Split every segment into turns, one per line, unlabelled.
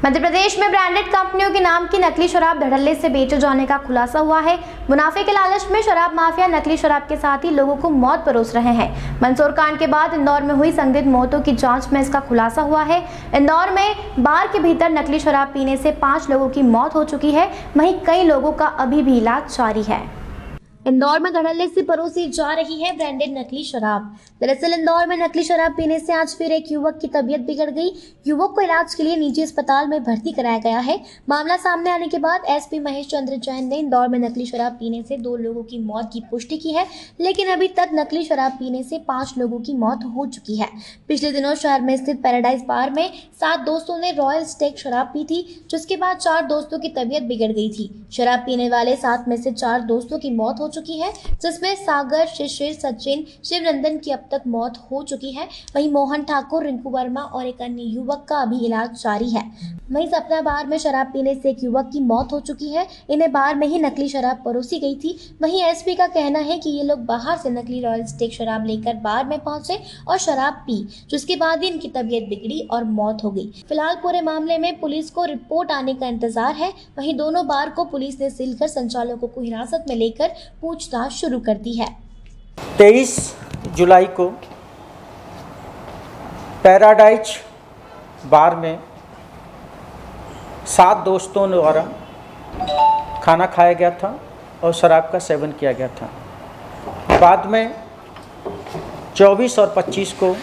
मध्य प्रदेश में ब्रांडेड कंपनियों के नाम की नकली शराब धड़ल्ले से बेचे जाने का खुलासा हुआ है। मुनाफे के लालच में शराब माफिया नकली शराब के साथ ही लोगों को मौत परोस रहे हैं। मंदसौर कांड के बाद इंदौर में हुई संदिग्ध मौतों की जांच में इसका खुलासा हुआ है। इंदौर में बार के भीतर नकली शराब पीने से 5 लोगों की मौत हो चुकी है, वहीं कई लोगों का अभी भी इलाज जारी है। इंदौर में धड़ल्ले से परोसी जा रही है ब्रांडेड नकली शराब। दरअसल इंदौर में नकली शराब पीने से आज फिर एक युवक की तबीयत बिगड़ गई। युवक को इलाज के लिए निजी अस्पताल में भर्ती कराया गया है। मामला सामने आने के बाद एसपी महेश चंद्र जैन ने इंदौर में नकली शराब पीने से 2 लोगों की मौत की पुष्टि की है, लेकिन अभी तक नकली शराब पीने से 5 लोगों की मौत हो चुकी है। पिछले दिनों शहर में स्थित पैराडाइज बार में 7 दोस्तों ने रॉयल स्टेक शराब पी थी, जिसके बाद 4 दोस्तों की तबीयत बिगड़ गई थी। शराब पीने वाले 7 में से 4 दोस्तों की मौत हो चुकी है, जिसमें सागर, शिशिर, सचिन, शिवनंदन की अब तक मौत हो चुकी है। वहीं मोहन ठाकुर, रिंकू वर्मा और एक अन्य युवक का अभी इलाज जारी है। वहीं सपना बार में शराब पीने से एक युवक की मौत हो चुकी है। इन्हें बार में ही नकली शराब परोसी गई थी। वहीं एसपी का कहना है कि ये लोग बाहर से नकली रॉयल स्टेक शराब लेकर बार में पहुंचे और शराब पी, जिसके बाद ही इनकी तबीयत बिगड़ी और मौत हो गई। फिलहाल पूरे मामले में पुलिस को रिपोर्ट आने का इंतजार है। वहीं दोनों बार को पुलिस ने सील कर संचालकों को हिरासत में लेकर पूछताछ शुरू कर दी है।
23 जुलाई को पैराडाइज बार में 7 दोस्तों द्वारा खाना खाया गया था और शराब का सेवन किया गया था। बाद में 24 और 25 को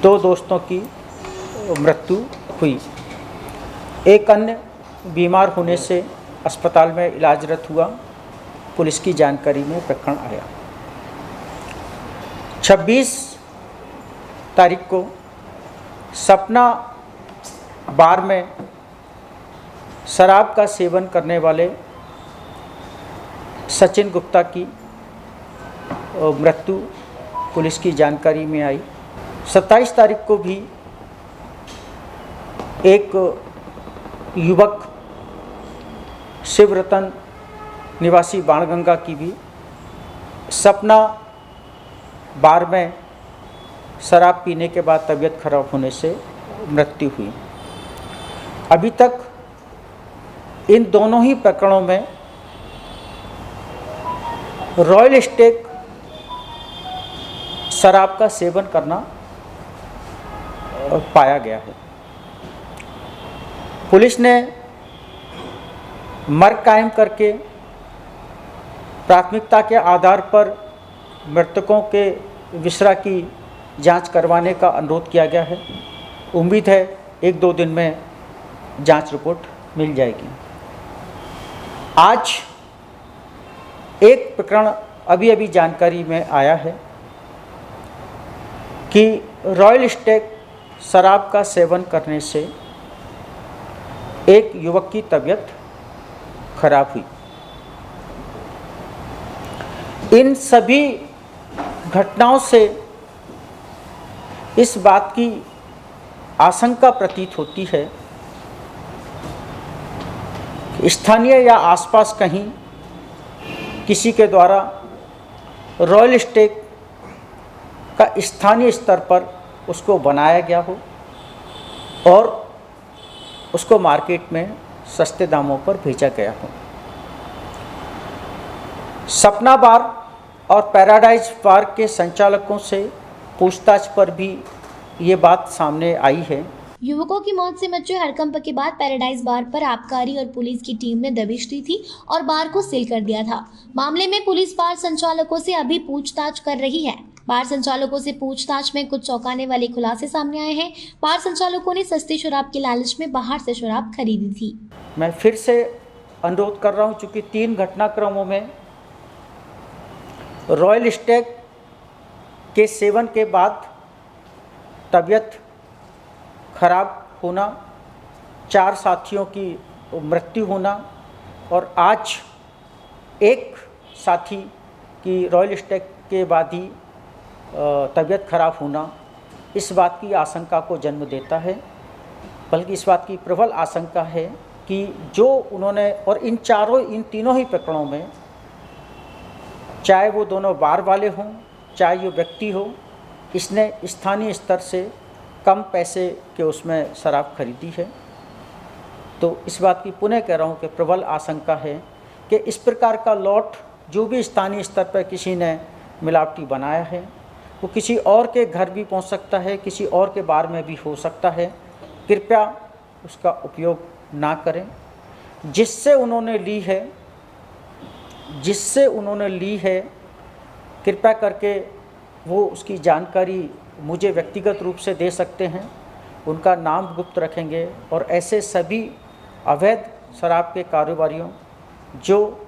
2 दोस्तों की मृत्यु हुई। एक अन्य बीमार होने से अस्पताल में इलाजरत हुआ। पुलिस की जानकारी में प्रकरण आया। 26 तारीख को सपना बार में शराब का सेवन करने वाले सचिन गुप्ता की मृत्यु पुलिस की जानकारी में आई। 27 तारीख को भी एक युवक शिवरतन निवासी बाणगंगा की भी सपना बार में शराब पीने के बाद तबीयत खराब होने से मृत्यु हुई। अभी तक इन दोनों ही प्रकरणों में रॉयल स्टेक शराब का सेवन करना पाया गया है। पुलिस ने मर्ग कायम करके प्राथमिकता के आधार पर मृतकों के विसरा की जांच करवाने का अनुरोध किया गया है। उम्मीद है 1-2 दिन में जांच रिपोर्ट मिल जाएगी। आज एक प्रकरण अभी जानकारी में आया है कि रॉयल स्टेक शराब का सेवन करने से एक युवक की तबीयत खराब हुई। इन सभी घटनाओं से इस बात की आशंका प्रतीत होती है कि स्थानीय या आसपास कहीं किसी के द्वारा रॉयल स्टेक का स्थानीय स्तर पर उसको बनाया गया हो और उसको मार्केट में सस्ते दामों पर भेजा गया हो। सपना बार और पैराडाइज बार के संचालकों से पूछताछ पर भी ये बात सामने आई है।
युवकों की मौत से मचे हड़कंप के बाद पैराडाइज बार पर आबकारी और पुलिस की टीम ने दबिश दी थी और बार को सील कर दिया था। मामले में पुलिस बार संचालकों से अभी पूछताछ कर रही है। बार संचालकों से पूछताछ में कुछ चौंकाने वाले खुलासे सामने आए हैं। बार संचालकों ने सस्ती शराब के लालच में बाहर से शराब खरीदी थी।
मैं फिर से अनुरोध कर रहा हूँ, चूँकि 3 घटनाक्रमों में रॉयल स्टेक के सेवन के बाद तबीयत खराब होना, 4 साथियों की मृत्यु होना और आज एक साथी की रॉयल स्टेक के बाद ही तबीयत खराब होना इस बात की आशंका को जन्म देता है। बल्कि इस बात की प्रबल आशंका है कि जो उन्होंने, और इन तीनों ही प्रकरणों में, चाहे वो दोनों बार वाले हों चाहे ये व्यक्ति हो, इसने स्थानीय स्तर से कम पैसे के उसमें शराब खरीदी है तो इस बात की पुनः कह रहा हूँ कि प्रबल आशंका है कि इस प्रकार का लॉट जो भी स्थानीय स्तर पर किसी ने मिलावटी बनाया है वो किसी और के घर भी पहुँच सकता है, किसी और के बार में भी हो सकता है। कृपया उसका उपयोग ना करें। जिससे उन्होंने ली है कृपया करके वो उसकी जानकारी मुझे व्यक्तिगत रूप से दे सकते हैं, उनका नाम गुप्त रखेंगे और ऐसे सभी अवैध शराब के कारोबारियों जो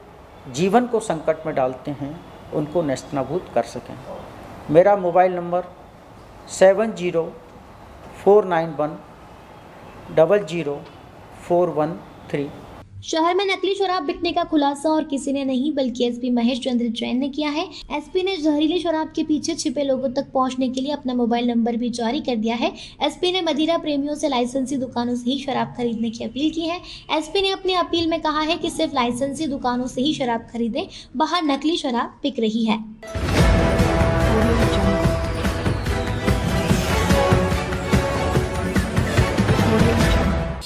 जीवन को संकट में डालते हैं उनको नेस्तनाबूद कर सकें। मेरा मोबाइल नंबर 7049100413।
शहर में नकली शराब बिकने का खुलासा और किसी ने नहीं बल्कि एसपी महेश चंद्र जैन ने किया है। एसपी ने जहरीली शराब के पीछे छिपे लोगों तक पहुंचने के लिए अपना मोबाइल नंबर भी जारी कर दिया है। एसपी ने मदिरा प्रेमियों से लाइसेंसी दुकानों से ही शराब खरीदने की अपील की है। एसपी ने अपनी अपील में कहा है कि सिर्फ लाइसेंसी दुकानों से ही शराब खरीदें, बाहर नकली शराब बिक रही है।